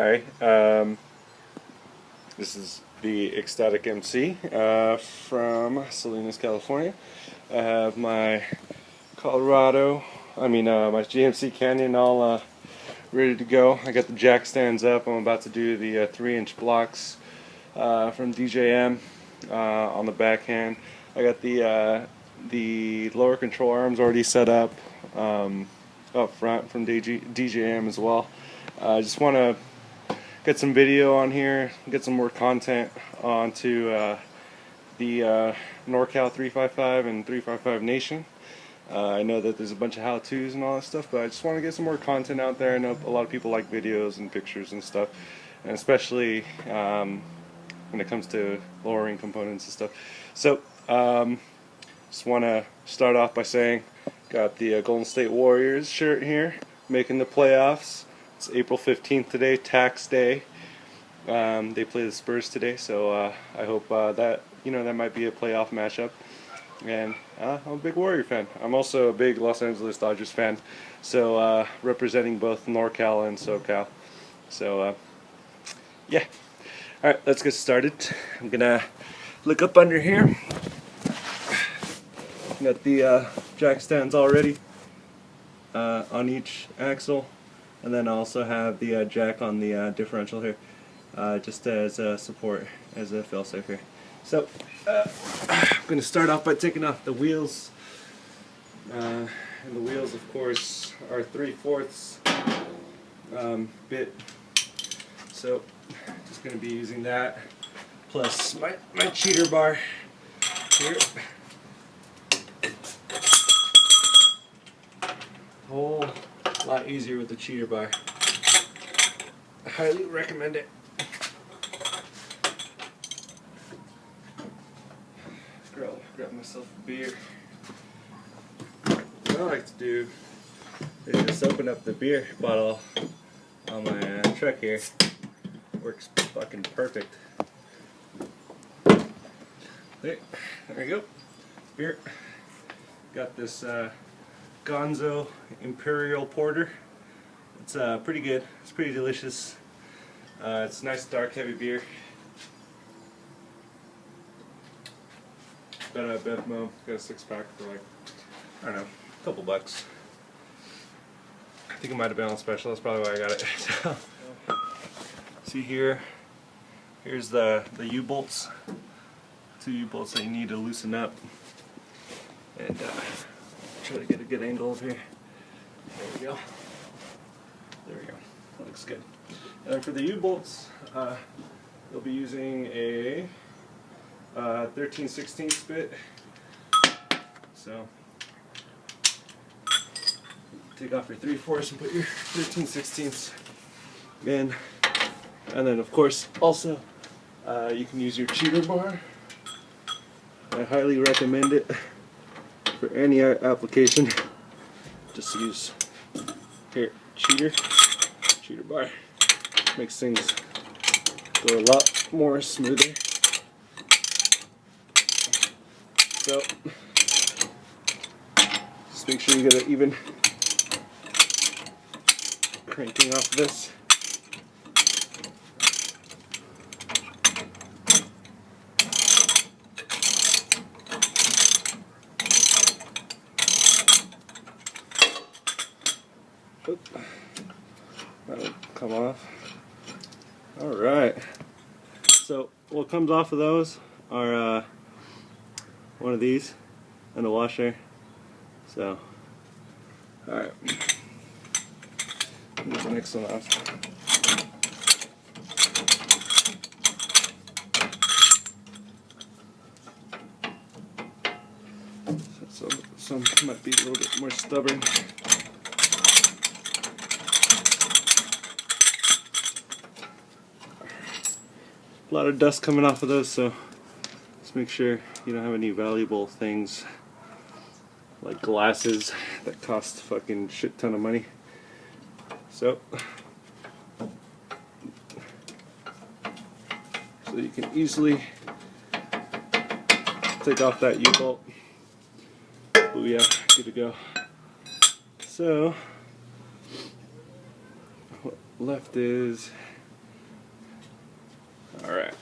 Hi, this is the Ecstatic MC from Salinas, California. I have my my GMC Canyon all ready to go. I got the jack stands up. I'm about to do the 3-inch blocks from DJM on the backhand. I got the lower control arms already set up up front from DJM as well. I just want to get some video on here, get some more content onto the NorCal 355 and 355 Nation. I know that there's a bunch of how-tos and all that stuff, but I just want to get some more content out there. I know a lot of people like videos and pictures and stuff, and especially when it comes to lowering components and stuff. So just want to start off by saying, got the Golden State Warriors shirt here, making the playoffs. It's April 15th today, tax day. They play the Spurs today, so I hope that that might be a playoff matchup. And I'm a big Warrior fan. I'm also a big Los Angeles Dodgers fan, so representing both NorCal and SoCal. So yeah. All right, let's get started. I'm gonna look up under here. Got the jack stands already on each axle. And then I also have the jack on the differential here, just as a support, as a failsafe here. So I'm going to start off by taking off the wheels. And the wheels, of course, are 3/4 bit. So just going to be using that, plus my cheater bar here. Whole lot easier with the cheater bar. I highly recommend it. Grab myself a beer. What I like to do is just open up the beer bottle on my truck here. Works fucking perfect. There we go. Beer. Got this Gonzo Imperial Porter. It's pretty good. It's pretty delicious. It's nice, dark, heavy beer. Got a Bevmo. Got a 6-pack for like, I don't know, a couple bucks. I think it might have been on special. That's probably why I got it. So, see here. Here's the U-bolts. 2 U-bolts that you need to loosen up. And try to get a good angle of here. There we go. There we go. That looks good. And for the U-bolts, you'll be using a 13/16 bit. So take off your 3/4 and put your 13/16 in. And then, of course, also you can use your cheater bar. I highly recommend it. For any application, just use here cheater bar. Makes things go a lot more smoother. So just make sure you get it even cranking off this. That'll come off. Alright. So what comes off of those are one of these and a washer. So alright. Here's the next one off. So some might be a little bit more stubborn. A lot of dust coming off of those, so just make sure you don't have any valuable things like glasses that cost fucking shit ton of money. So you can easily take off that U-bolt. Booyah, good to go. So what left is All right.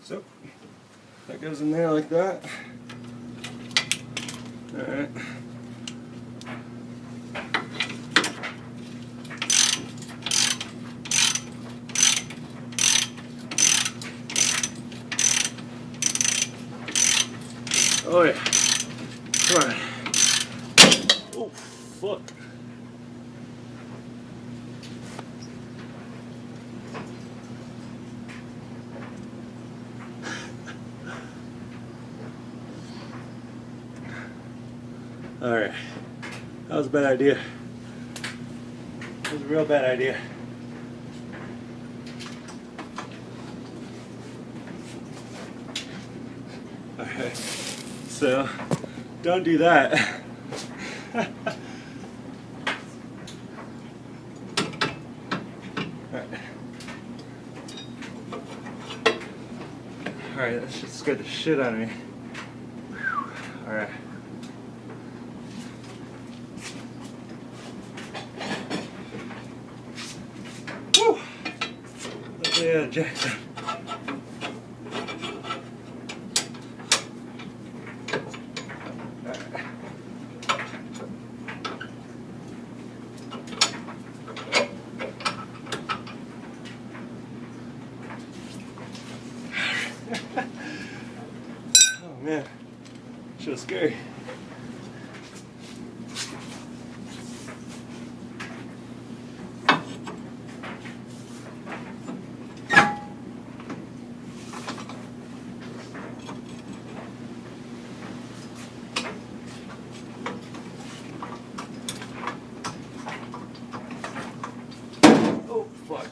So that goes in there like that. All right. Oh yeah. Come on. Oh, fuck. Alright. That was a bad idea. That was a real bad idea. Alright. So, don't do that. Alright, that shit scared the shit out of me. Alright. Woo! Yeah, Jackson. Oh man, shit was scary. Oh fuck.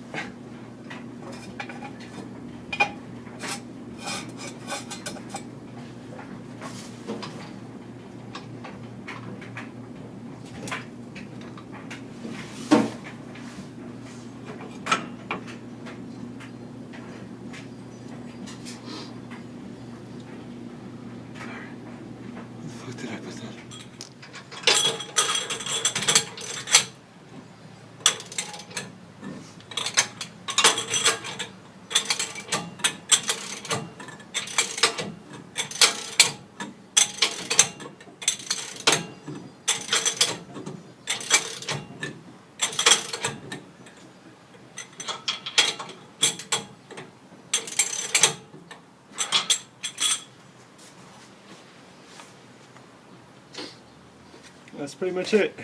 What did I put that? That's pretty much it.